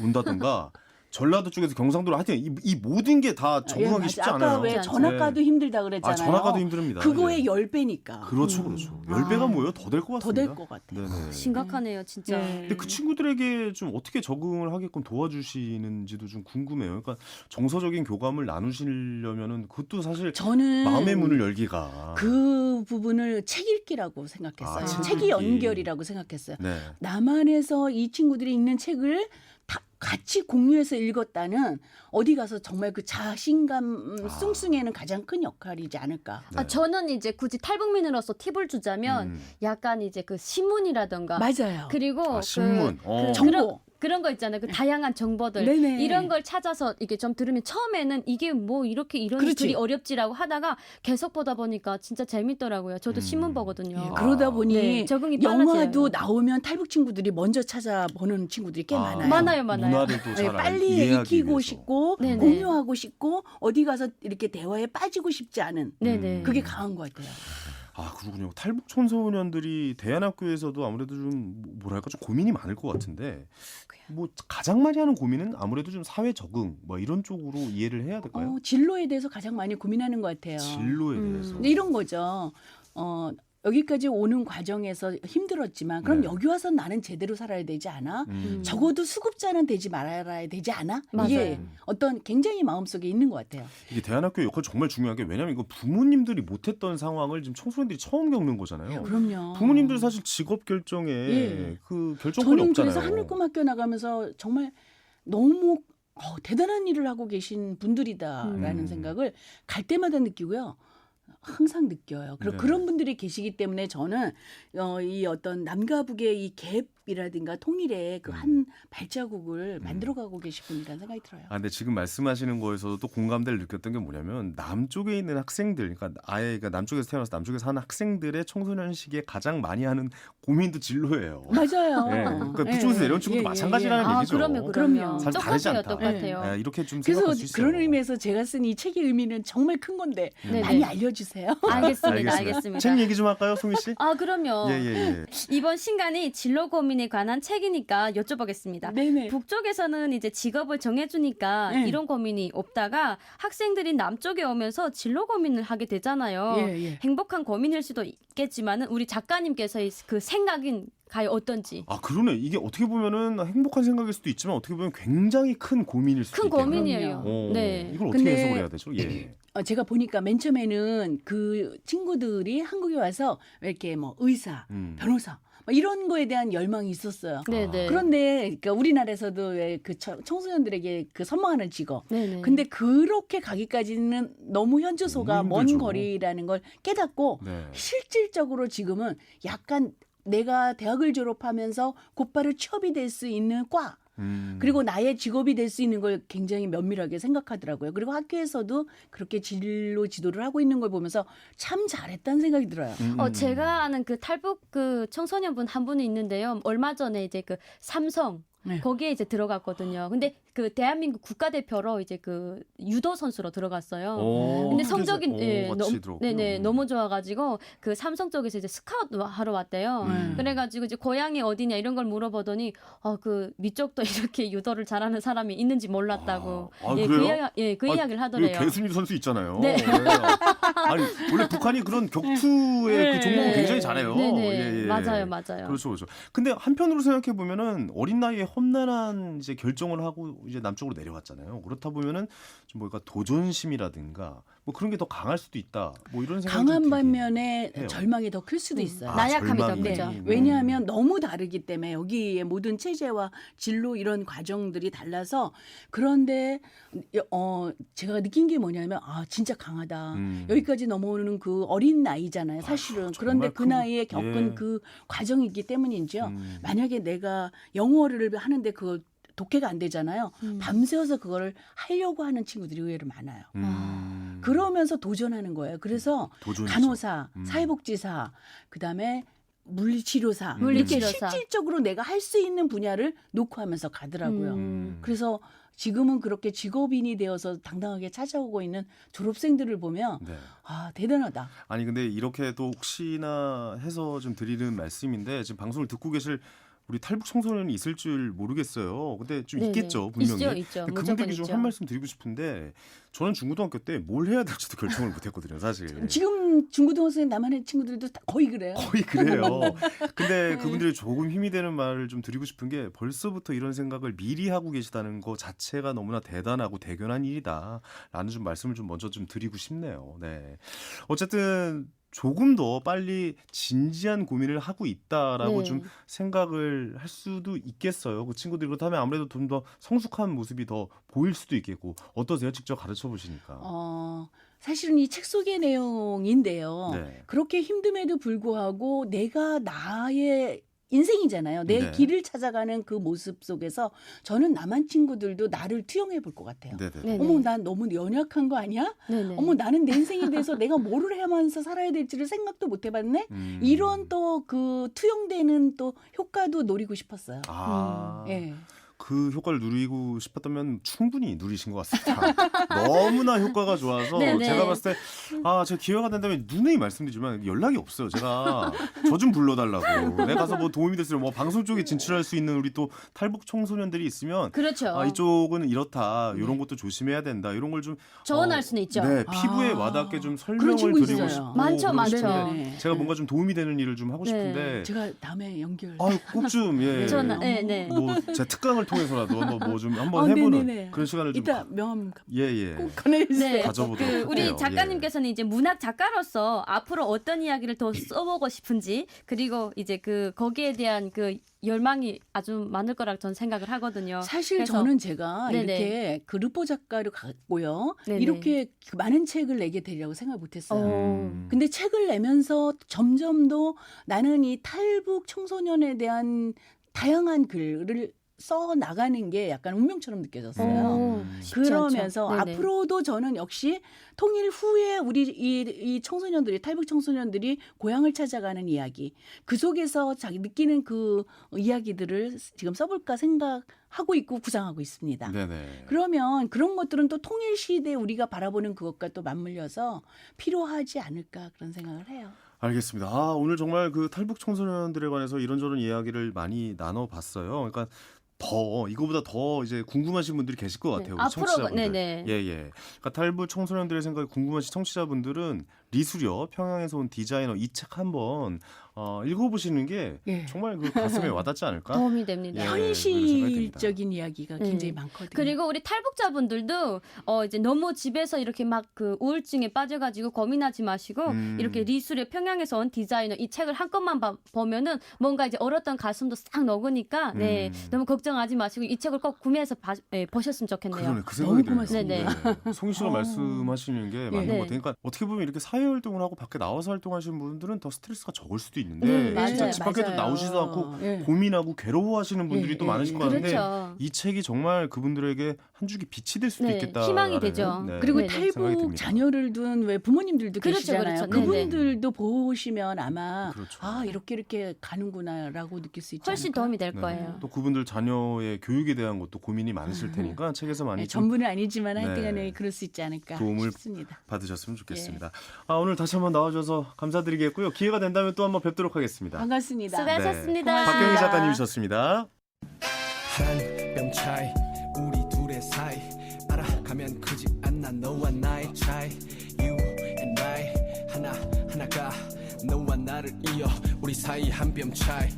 온다던가 전라도 쪽에서 경상도로 하여튼 이 모든 게 다 적응하기 맞아. 쉽지 아까 않아요. 왜 전학가도 힘들다 그랬잖아요. 전학가도 힘듭니다. 그거의 예. 10배니까. 그렇죠. 10배가 뭐예요? 더 될 것 더 같습니다. 될 것 같아요. 네네. 심각하네요, 진짜. 네. 근데 그 친구들에게 좀 어떻게 적응을 하게끔 도와주시는지도 좀 궁금해요. 그러니까 정서적인 교감을 나누시려면은 그것도 사실 저는 마음의 문을 열기가 그 부분을 책 읽기라고 생각했어요. 책 책이 읽기. 연결이라고 생각했어요. 네. 남한에서 이 친구들이 읽는 책을 다 같이 공유해서 읽었다는 어디 가서 정말 그 자신감 숭숭에는 가장 큰 역할이지 않을까. 네. 저는 이제 굳이 탈북민으로서 팁을 주자면 약간 이제 그 신문이라던가 맞아요. 그리고 신문. 정보. 그런 거 있잖아요. 그 다양한 정보들 네네. 이런 걸 찾아서 이게 좀 들으면 처음에는 이게 뭐 이렇게 이런 그렇지. 글이 어렵지라고 하다가 계속 보다 보니까 진짜 재밌더라고요. 저도 신문 보거든요. 예, 그러다 보니 네, 적응이 영화도 빨라져요. 나오면 탈북 친구들이 먼저 찾아보는 친구들이 꽤 많아요. 많아요. 문화를 또 네, 잘 빨리 이해하기 익히고 위해서. 싶고 네네. 공유하고 싶고 어디 가서 이렇게 대화에 빠지고 싶지 않은 네네. 그게 강한 것 같아요. 그렇군요. 탈북 청소년들이 대안학교에서도 아무래도 좀 뭐랄까 좀 고민이 많을 것 같은데 뭐 가장 많이 하는 고민은 아무래도 좀 사회 적응 뭐 이런 쪽으로 이해를 해야 될까요? 진로에 대해서 가장 많이 고민하는 것 같아요. 진로에 대해서. 근데 이런 거죠. 여기까지 오는 과정에서 힘들었지만 그럼 네. 여기 와서 나는 제대로 살아야 되지 않아? 적어도 수급자는 되지 말아야 되지 않아? 맞아요. 이게 어떤 굉장히 마음속에 있는 것 같아요. 이게 대안학교 역할 정말 중요한 게 왜냐하면 이거 부모님들이 못했던 상황을 지금 청소년들이 처음 겪는 거잖아요. 그럼요. 부모님들 사실 직업 결정에 예. 그 결정권이 저는 없잖아요. 그래서 하늘꿈학교 나가면서 정말 너무 대단한 일을 하고 계신 분들이다라는 생각을 갈 때마다 느끼고요. 항상 느껴요. 그리고 네. 그런 분들이 계시기 때문에 저는 이 어떤 남과 북의 이 갭이라든가 통일의 그 한 발자국을 만들어가고 계신 분이라는 생각이 들어요. 근데 지금 말씀하시는 거에서도 또 공감대를 느꼈던 게 뭐냐면 남쪽에 있는 학생들, 그러니까 그러니까 남쪽에서 태어나서 남쪽에 사는 학생들의 청소년 시기에 가장 많이 하는 고민도 진로예요. 맞아요. 예, 그러니까 북쪽에서 내려온 친구도 마찬가지라는 얘기죠. 그럼요. 사실 다르지 않다. 똑같아요. 이렇게 좀 그래서 생각할 수 있어요. 그런 의미에서 제가 쓴 이 책의 의미는 정말 큰 건데 네네. 많이 알려주세요. 알겠습니다. 책 얘기 좀 할까요, 송희 씨? 그럼요. 예. 이번 신간이 진로 고민에 관한 책이니까 여쭤보겠습니다. 네네. 북쪽에서는 이제 직업을 정해주니까 네. 이런 고민이 없다가 학생들이 남쪽에 오면서 진로 고민을 하게 되잖아요. 예. 행복한 고민일 수도 있겠지만은 우리 작가님께서의 그 생각인 가요 어떤지. 그러네. 이게 어떻게 보면은 행복한 생각일 수도 있지만 어떻게 보면 굉장히 큰 고민일 수도 큰 있겠네요. 고민이에요. 네. 이걸 어떻게 근데 해석을 해야 되죠? 예. 제가 보니까 맨 처음에는 그 친구들이 한국에 와서 이렇게 뭐 의사, 변호사 이런 거에 대한 열망이 있었어요. 네네. 그런데 그러니까 우리나라에서도 왜 그 청소년들에게 그 선망하는 직업. 네네. 근데 그렇게 가기까지는 너무 현주소가 너무 먼 힘들죠. 거리라는 걸 깨닫고 네. 실질적으로 지금은 약간 내가 대학을 졸업하면서 곧바로 취업이 될 수 있는 과 그리고 나의 직업이 될 수 있는 걸 굉장히 면밀하게 생각하더라고요. 그리고 학교에서도 그렇게 진로 지도를 하고 있는 걸 보면서 참 잘했다는 생각이 들어요. 제가 아는 그 탈북 그 청소년분 한 분이 있는데요. 얼마 전에 이제 그 삼성 네. 거기에 이제 들어갔거든요. 근데 그 대한민국 국가대표로 이제 그 유도 선수로 들어갔어요. 근데 성적이 네네 너무 좋아가지고 그 삼성 쪽에서 이제 스카우트 하러 왔대요. 그래가지고 이제 고향이 어디냐 이런 걸 물어보더니 그 위쪽도 이렇게 유도를 잘하는 사람이 있는지 몰랐다고 그래요? 그 이야기를 하더래요. 배수민 선수 있잖아요. 네. 아니 원래 북한이 그런 격투의 그 종목을 굉장히 잘해요. 네네 맞아요. 그렇죠. 근데 한편으로 생각해 보면은 어린 나이에 험난한 이제 결정을 하고 이제 남쪽으로 내려왔잖아요. 그렇다 보면은 좀 뭐가 도전심이라든가 뭐 그런 게 더 강할 수도 있다. 뭐 이런 생각이 강한 들긴 반면에 해요. 절망이 더 클 수도 있어요. 나약함이 더 절망이. 크죠. 네. 왜냐하면 너무 다르기 때문에 여기에 모든 체제와 진로 이런 과정들이 달라서 그런데 제가 느낀 게 뭐냐면 진짜 강하다. 여기까지 넘어오는 그 어린 나이잖아요. 사실은. 그런데 그 나이에 겪은 그 과정이기 때문이죠. 만약에 내가 영어를 하는데 그 독해가 안 되잖아요. 밤새워서 그거를 하려고 하는 친구들이 의외로 많아요. 그러면서 도전하는 거예요. 그래서 도전이죠. 간호사, 사회복지사, 그다음에 물리치료사, 물리치료사. 이렇게 실질적으로 내가 할 수 있는 분야를 놓고 하면서 가더라고요. 그래서 지금은 그렇게 직업인이 되어서 당당하게 찾아오고 있는 졸업생들을 보면 네. 대단하다. 아니 근데 이렇게 또 혹시나 해서 좀 드리는 말씀인데 지금 방송을 듣고 계실 우리 탈북 청소년이 있을 줄 모르겠어요. 근데 좀 네네. 있겠죠, 분명히. 있죠. 근데 무조건 그분들께 좀 있죠. 한 말씀 드리고 싶은데 저는 중고등학교 때 뭘 해야 될지도 결정을 못했거든요, 사실. 지금 중고등학생 남한의 친구들도 다 거의 그래요. 거의 그래요. 근데 그분들이 조금 힘이 되는 말을 좀 드리고 싶은 게 벌써부터 이런 생각을 미리 하고 계시다는 거 자체가 너무나 대단하고 대견한 일이다라는 좀 말씀을 좀 먼저 좀 드리고 싶네요. 네. 어쨌든 조금 더 빨리 진지한 고민을 하고 있다라고 네. 좀 생각을 할 수도 있겠어요. 그 친구들이 그렇다면 아무래도 좀 더 성숙한 모습이 더 보일 수도 있겠고 어떠세요? 직접 가르쳐 보시니까. 사실은 이 책 속의 내용인데요. 네. 그렇게 힘듦에도 불구하고 내가 나의 인생이잖아요. 내 네. 길을 찾아가는 그 모습 속에서 저는 남한 친구들도 나를 투영해 볼 것 같아요. 네네. 네. 어머, 난 너무 연약한 거 아니야? 네네. 어머, 나는 내 인생에 대해서 내가 뭐를 하면서 살아야 될지를 생각도 못 해봤네? 이런 또 그 투영되는 또 효과도 노리고 싶었어요. 예. 그 효과를 누리고 싶었다면 충분히 누리신 것 같습니다. 너무나 효과가 좋아서 네네. 제가 봤을 때 제가 기회가 된다면 누누이 말씀드리지만 연락이 없어요. 제가 저 좀 불러달라고. 내가 가서 뭐 도움이 됐으면 뭐 방송 쪽에 진출할 수 있는 우리 또 탈북 청소년들이 있으면 그렇죠. 이쪽은 이렇다. 이런 것도 조심해야 된다. 이런 걸 좀 조언할 수는 있죠. 네, 피부에 와닿게 좀 그런 설명을 친구 드리고 있어요. 싶고 많죠, 그러고 많죠. 싶은데 네. 제가 뭔가 좀 도움이 되는 일을 좀 하고 네. 싶은데 제가 다음에 연결. 꼭 좀 예. 전화, 네. 뭐 제 특강을 통해서라도 뭐 좀 한번 해보는 네네네. 그런 시간을 좀 이따 명함 예예 꼭 보내주세요. 네. 가져보도록 할게요. 우리 작가님께서는 이제 문학 작가로서 앞으로 어떤 이야기를 더 써보고 싶은지 그리고 이제 그 거기에 대한 그 열망이 아주 많을 거라 저는 생각을 하거든요. 사실 그래서- 저는 제가 네네. 이렇게 그 르포 작가를 갔고요. 네네. 이렇게 많은 책을 내게 되리라고 생각 못했어요. 음. 근데 책을 내면서 점점 더 나는 이 탈북 청소년에 대한 다양한 글을 써 나가는 게 약간 운명처럼 느껴졌어요. 쉽지 않죠. 그러면서 네네. 앞으로도 저는 역시 통일 후에 우리 이 청소년들이 탈북 청소년들이 고향을 찾아가는 이야기 그 속에서 자기 느끼는 그 이야기들을 지금 써볼까 생각하고 있고 구상하고 있습니다. 네네. 그러면 그런 것들은 또 통일 시대에 우리가 바라보는 그것과 또 맞물려서 필요하지 않을까 그런 생각을 해요. 알겠습니다. 오늘 정말 그 탈북 청소년들에 관해서 이런저런 이야기를 많이 나눠봤어요. 그러니까 이거보다 더 이제 궁금하신 분들이 계실 것 같아요. 우리 앞으로 청취자분들. 네네. 예. 그러니까 탈북 청소년들의 생각이 궁금하신 청취자분들은 리수려 평양에서 온 디자이너 이 책 한번 읽어보시는 게 예. 정말 그 가슴에 와닿지 않을까? 도움이 됩니다. 예, 그런 생각이 현실적인 이야기가 굉장히 네. 많거든요. 그리고 우리 탈북자분들도 이제 너무 집에서 이렇게 막 그 우울증에 빠져가지고 고민하지 마시고 이렇게 리수려 평양에서 온 디자이너 이 책을 한꺼만 보면은 뭔가 이제 얼었던 가슴도 싹 녹으니까 네 너무 걱정하지 마시고 이 책을 꼭 구매해서 보셨으면 좋겠네요. 그러네, 그 생각이 너무 드네요. 고맙습니다. 네. 송희 씨가 말씀하시는 게 맞는 네. 것 같아요. 그러니까 어떻게 보면 이렇게 사회 활동을 하고 밖에 나와서 활동하시는 분들은 더 스트레스가 적을 수도 있는데 네, 맞아요. 진짜 집 밖에도 맞아요. 나오지도 않고 예. 고민하고 괴로워하시는 분들이 예, 또 예, 많으실 예. 것 같은데 그렇죠. 이 책이 정말 그분들에게 한 줄기 빛이 될 수도 네, 있겠다. 희망이 되죠. 그리고 네네. 생각이 탈북 듭니다. 자녀를 둔 왜 부모님들도 그렇죠, 계시잖아요. 그렇죠. 네네. 그분들도 보시면 아마 그렇죠. 이렇게 가는구나라고 느낄 수 있지 훨씬 않을까? 도움이 될 네. 거예요. 또 그분들 자녀의 교육에 대한 것도 고민이 많으실 테니까 책에서 많이 네, 좀 전부는 아니지만 하여튼간에 네. 그럴 수 있지 않을까 도움을 싶습니다. 받으셨으면 좋겠습니다. 예. 오늘 다시 한번 나와줘서 감사드리겠고요. 기회가 된다면 또 한번 뵙도록 하겠습니다. 반갑습니다. 수고하셨습니다. 네. 박경희 작가님이셨습니다. 한 뼘 차이 우리 둘의 사이 알아가면 크지 않나 너와 나의 차이 You and I 하나가 너와 나를 이어 우리 사이 한 뼘 차이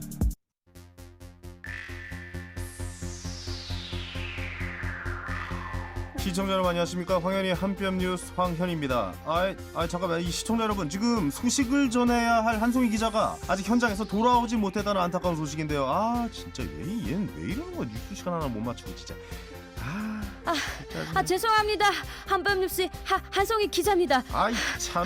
시청자 여러분 안녕하십니까? 황현희의 한뼘 뉴스 황현입니다. 잠깐만 이 시청자 여러분 지금 소식을 전해야 할 한송희 기자가 아직 현장에서 돌아오지 못했다는 안타까운 소식인데요. 진짜 얘는 왜 이러는 거야? 뉴스 시간 하나 못 맞추고 진짜. 죄송합니다. 한밤뉴스 한송희 기자입니다. 참,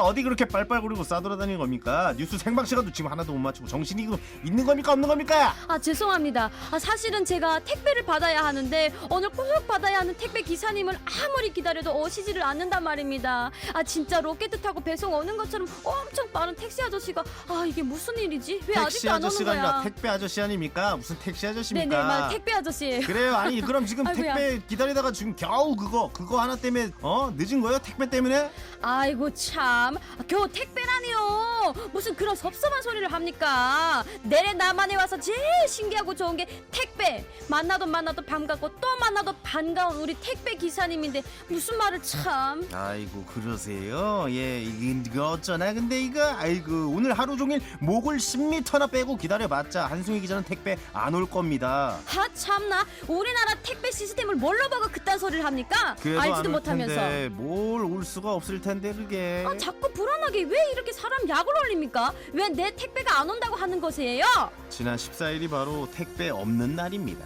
어디 그렇게 빨빨거리고 싸돌아다니는 겁니까? 뉴스 생방 시간도 지금 하나도 못 맞추고 정신이 있는 겁니까 없는 겁니까? 죄송합니다. 사실은 제가 택배를 받아야 하는데 오늘 꼭 받아야 하는 택배 기사님을 아무리 기다려도 오시지를 않는단 말입니다. 진짜 로켓 타고 배송 오는 것처럼 엄청 빠른 택시 아저씨가 이게 무슨 일이지? 왜 택시 아직도 안 오는 아저씨가 아니라 거야? 택배 아저씨 아닙니까? 무슨 택시 아저씨입니까? 네네, 맞 택배 아저씨예요. 그래요. 그럼 지금 아이고야. 택배 기다리다가 지금 겨우 그거 하나 때문에 늦은 거예요? 택배 때문에? 아이고 참, 겨우 택배라니요. 무슨 그런 섭섭한 소리를 합니까? 내래 남한에 와서 제일 신기하고 좋은 게 택배. 만나도 반갑고 또 만나도 반가운 우리 택배 기사님인데 무슨 말을 참. 아이고 그러세요? 예, 이거 어쩌나 근데 오늘 하루 종일 목을 10m나 빼고 기다려봤자 한송희 기자는 택배 안 올 겁니다. 참나, 우리나라 택배 시스템을 뭘로 보고 그딴 소리를 합니까? 그래도 알지도 안 올 못하면서. 텐데 뭘 올 수가 없을 텐데 그게. 자꾸 불안하게 왜 이렇게 사람 약을 올립니까? 왜 내 택배가 안 온다고 하는 것이에요? 지난 14일이 바로 택배 없는 날입니다.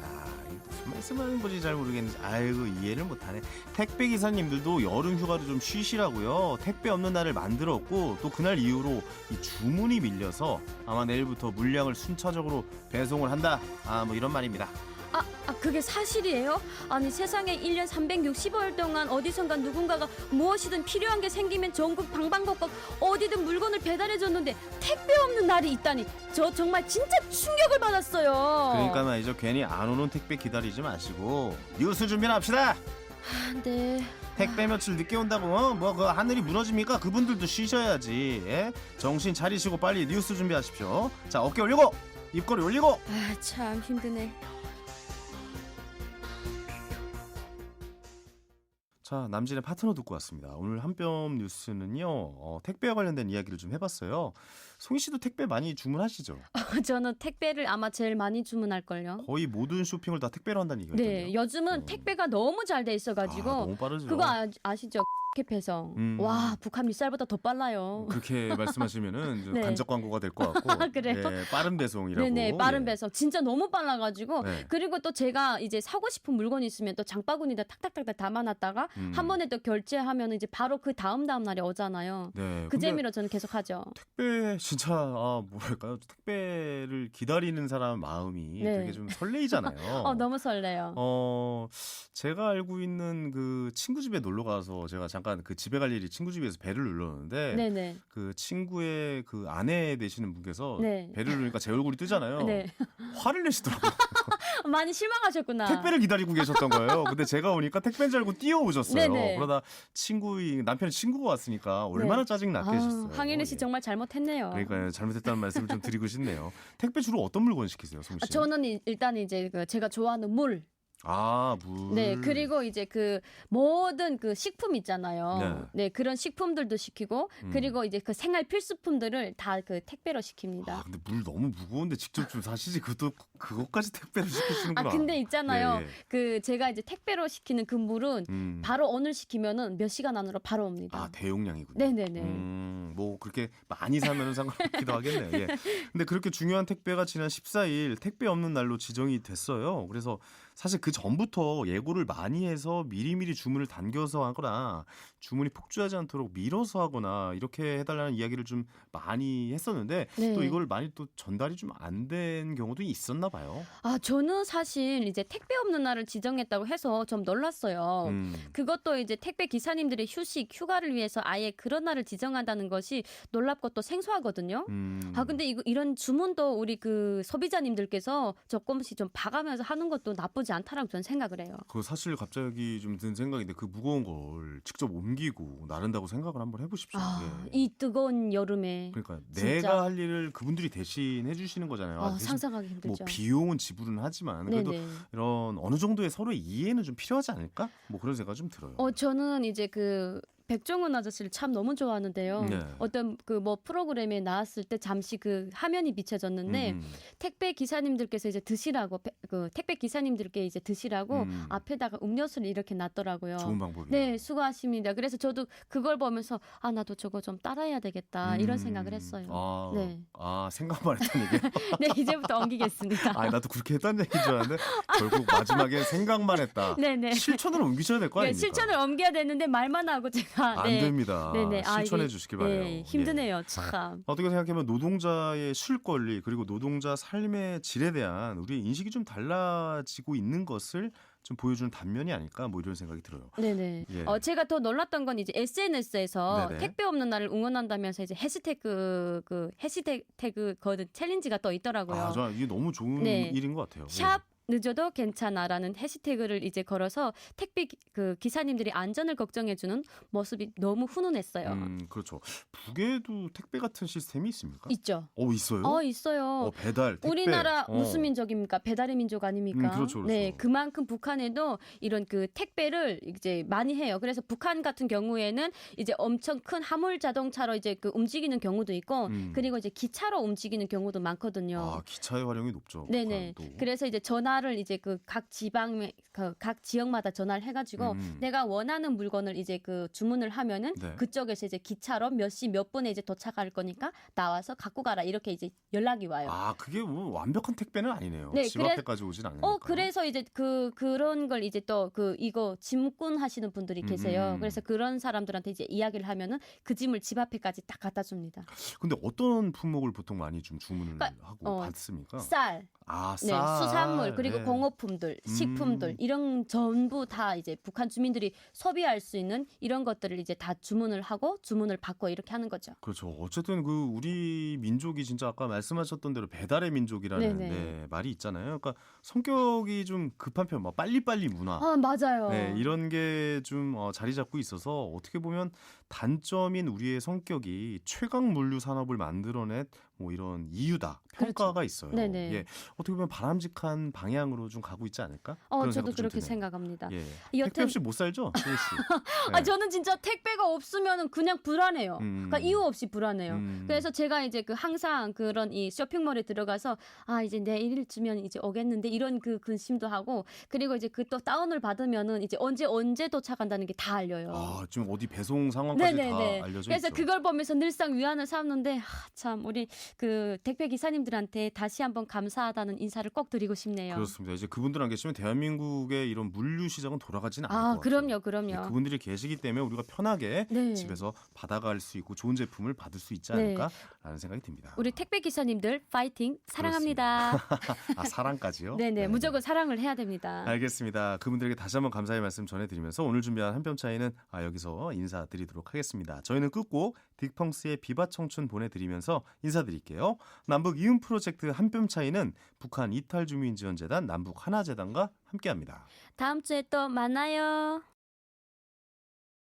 무슨 말씀하는 건지 잘 모르겠는데 이해를 못하네. 택배 기사님들도 여름 휴가를 좀 쉬시라고요. 택배 없는 날을 만들었고 또 그날 이후로 이 주문이 밀려서 아마 내일부터 물량을 순차적으로 배송을 한다. 뭐 이런 말입니다. 그게 사실이에요? 아니 세상에 1년 365일 동안 어디선가 누군가가 무엇이든 필요한 게 생기면 전국 방방곡곡 어디든 물건을 배달해줬는데 택배 없는 날이 있다니 저 정말 진짜 충격을 받았어요. 그러니까 말이죠. 괜히 안 오는 택배 기다리지 마시고 뉴스 준비나 합시다. 네. 택배 며칠 늦게 온다고 그 하늘이 무너집니까? 그분들도 쉬셔야지. 예? 정신 차리시고 빨리 뉴스 준비하십시오. 자, 어깨 올리고 입꼬리 올리고. 참 힘드네. 자, 남진의 파트너 듣고 왔습니다. 오늘 한뼘 뉴스는요, 택배와 관련된 이야기를 좀 해봤어요. 송희 씨도 택배 많이 주문하시죠? 저는 택배를 아마 제일 많이 주문할걸요. 거의 모든 쇼핑을 다 택배로 한다는 얘기가 있던데요. 네, 요즘은 택배가 너무 잘 돼 있어가지고 너무 빠르죠. 그거 아시죠? 로켓 배송. 와, 북한 밀살보다 더 빨라요. 그렇게 말씀하시면은 좀 네. 간접 광고가 될 것 같고. 그래요? 예, 빠른 배송이라고. 네네, 빠른 예. 배송. 진짜 너무 빨라가지고. 네. 그리고 또 제가 이제 사고 싶은 물건이 있으면 또 장바구니에다 탁탁탁탁 담아놨다가 한 번에 또 결제하면 이제 바로 그 다음 날에 오잖아요. 네. 그 근데 재미로 저는 계속 하죠. 택배 진짜 뭐랄까요? 택배를 기다리는 사람 마음이 네. 되게 좀 설레이잖아요. 너무 설레요. 제가 알고 있는 그 친구 집에 놀러 가서 제가 잠깐 그 집에 갈 일이 친구 집에서 배를 눌렀는데 네네. 그 친구의 그 아내 되시는 분께서 네. 배를 누르니까 제 얼굴이 뜨잖아요. 네. 화를 내시더라고요. 많이 실망하셨구나. 택배를 기다리고 계셨던 거예요. 근데 제가 오니까 택배인 줄 알고 뛰어오셨어요. 네네. 그러다 남편의 친구가 왔으니까 얼마나 짜증 났겠어요. 황인혜 씨 정말 잘못했네요. 그러니까 잘못했다는 말씀을 좀 드리고 싶네요. 택배 주로 어떤 물건 시키세요, 송씨? 저는 일단 이제 제가 좋아하는 물. 물. 네, 그리고 이제 그 모든 그 식품 있잖아요. 네, 그런 식품들도 시키고 그리고 이제 그 생활 필수품들을 다 그 택배로 시킵니다. 근데 물 너무 무거운데 직접 좀 사시지 그것까지 택배로 시키시는구나. 근데 있잖아요. 예, 예. 그 제가 이제 택배로 시키는 그 물은 바로 오늘 시키면은 몇 시간 안으로 바로 옵니다. 대용량이군요. 네네네. 뭐 그렇게 많이 사면은 상관없기도 하겠네요. 예. 근데 그렇게 중요한 택배가 지난 14일 택배 없는 날로 지정이 됐어요. 그래서 사실 그 전부터 예고를 많이 해서 미리미리 주문을 당겨서 하거나 주문이 폭주하지 않도록 미뤄서 하거나 이렇게 해달라는 이야기를 좀 많이 했었는데 네. 또 이걸 많이 또 전달이 좀 안 된 경우도 있었나 봐요. 저는 사실 이제 택배 없는 날을 지정했다고 해서 좀 놀랐어요. 그것도 이제 택배 기사님들의 휴가를 위해서 아예 그런 날을 지정한다는 것이 놀랍고 또 생소하거든요. 근데 이런 주문도 우리 그 소비자님들께서 조금씩 좀 봐가면서 하는 것도 나쁘지 않다라고 저는 생각을 해요. 그 사실 갑자기 좀 든 생각인데 그 무거운 걸 직접 옮기고 나른다고 생각을 한번 해보십시오. 예. 이 뜨거운 여름에. 그러니까 진짜. 내가 할 일을 그분들이 대신 해주시는 거잖아요. 대신 상상하기 뭐 힘들죠. 비용은 지불은 하지만 그래도 네네. 이런 어느 정도의 서로의 이해는 좀 필요하지 않을까? 뭐 그런 생각 좀 들어요. 저는 이제 그 백종원 아저씨를 참 너무 좋아하는데요. 네. 어떤 그 뭐 프로그램에 나왔을 때 잠시 그 화면이 비춰졌는데 택배 기사님들께서 이제 드시라고 그 택배 기사님들께 이제 드시라고 앞에다가 음료수를 이렇게 놨더라고요. 좋은 방법이에요. 네, 수고하십니다. 그래서 저도 그걸 보면서 나도 저거 좀 따라해야 되겠다 이런 생각을 했어요. 네. 생각만 했던 얘기. 네, 이제부터 옮기겠습니다. 나도 그렇게 했다는 얘기인 줄 알았는데 결국 마지막에 생각만 했다. 네네. 실천을 옮기셔야 될 거 아닙니까? 실천을 옮겨야 되는데 말만 하고 제가 안 됩니다. 네네. 실천해 주시길 바래요. 네, 힘드네요, 참. 어떻게 생각하면 노동자의 쉴 권리 그리고 노동자 삶의 질에 대한 우리의 인식이 좀 달라지고 있는 것을 좀 보여주는 단면이 아닐까 뭐 이런 생각이 들어요. 네네. 예. 제가 더 놀랐던 건 이제 SNS에서 네네. 택배 없는 날을 응원한다면서 이제 해시태그 거는 챌린지가 또 있더라고요. 이게 너무 좋은 네. 일인 것 같아요. 샵 늦어도 괜찮아라는 해시태그를 이제 걸어서 택배 그 기사님들이 안전을 걱정해주는 모습이 너무 훈훈했어요. 그렇죠. 북에도 택배 같은 시스템이 있습니까? 있죠. 있어요? 있어요. 배달, 택배. 우리나라 무슨 민족입니까? 배달의 민족 아닙니까? 그렇죠. 네, 그만큼 북한에도 이런 그 택배를 이제 많이 해요. 그래서 북한 같은 경우에는 이제 엄청 큰 화물 자동차로 이제 그 움직이는 경우도 있고, 그리고 이제 기차로 움직이는 경우도 많거든요. 기차의 활용이 높죠. 네네. 북한도. 그래서 이제 전화를 이제 그 각 각 지역마다 전화를 해가지고 내가 원하는 물건을 이제 그 주문을 하면은 네. 그쪽에서 이제 기차로 몇 시 몇 분에 이제 도착할 거니까 나와서 갖고 가라 이렇게 이제 연락이 와요. 그게 뭐 완벽한 택배는 아니네요. 네, 집 앞에까지 오진 않으니까. 그래서 이제 그런 걸 이제 또 이거 짐꾼 하시는 분들이 계세요. 그래서 그런 사람들한테 이제 이야기를 하면은 그 짐을 집 앞에까지 딱 갖다 줍니다. 근데 어떤 품목을 보통 많이 좀 주문을 하고 받습니까? 쌀, 쌀. 네, 수산물 그리고 네. 공업품들, 식품들 이런 전부 다 이제 북한 주민들이 소비할 수 있는 이런 것들을 이제 다 주문을 하고 주문을 받고 이렇게 하는 거죠. 그렇죠. 어쨌든 그 우리 민족이 진짜 아까 말씀하셨던 대로 배달의 민족이라는 네네. 말이 있잖아요. 그러니까 성격이 좀 급한 편, 막 빨리빨리 문화. 맞아요. 네, 이런 게 좀 자리 잡고 있어서 어떻게 보면 단점인 우리의 성격이 최강 물류 산업을 만들어낸 뭐 이런 이유다 평가가 그렇죠. 있어요. 네네. 예, 어떻게 보면 바람직한 방향으로 좀 가고 있지 않을까? 그런 저도 생각도 좀 그렇게 드네요. 생각합니다. 예. 여튼- 택배 없이 못 살죠, 수희 씨. 네. 저는 진짜 택배가 없으면 그냥 불안해요. 그러니까 이유 없이 불안해요. 그래서 제가 이제 그 항상 그런 이 쇼핑몰에 들어가서 이제 내일쯤면 이제 오겠는데 이런 그 근심도 하고 그리고 이제 그 또 다운을 받으면은 이제 언제 도착한다는 게 다 알려요. 지금 어디 배송 상황까지 다 알려져 그래서 있죠. 그걸 보면서 늘상 위안을 삼는데 참 우리 그 택배 기사님들한테 다시 한번 감사하다는 인사를 꼭 드리고 싶네요. 그렇습니다. 이제 그분들 안 계시면 대한민국의 이런 물류 시장은 돌아가지는 않을 것 같아요. 그럼요. 네, 그분들이 계시기 때문에 우리가 편하게 네. 집에서 받아갈 수 있고 좋은 제품을 받을 수 있지 네. 않을까라는 생각이 듭니다. 우리 택배 기사님들 파이팅 사랑합니다. 사랑까지요? 네네, 무조건 사랑을 해야 됩니다. 알겠습니다. 그분들에게 다시 한번 감사의 말씀 전해드리면서 오늘 준비한 한 뼘 차이는 여기서 인사드리도록 하겠습니다. 저희는 끝곡 딕펑스의 비바 청춘 보내드리면서 인사드릴게요. 남북 이음 프로젝트 한 뼘 차이는 북한 이탈주민지원재단 남북 하나재단과 함께합니다. 다음 주에 또 만나요.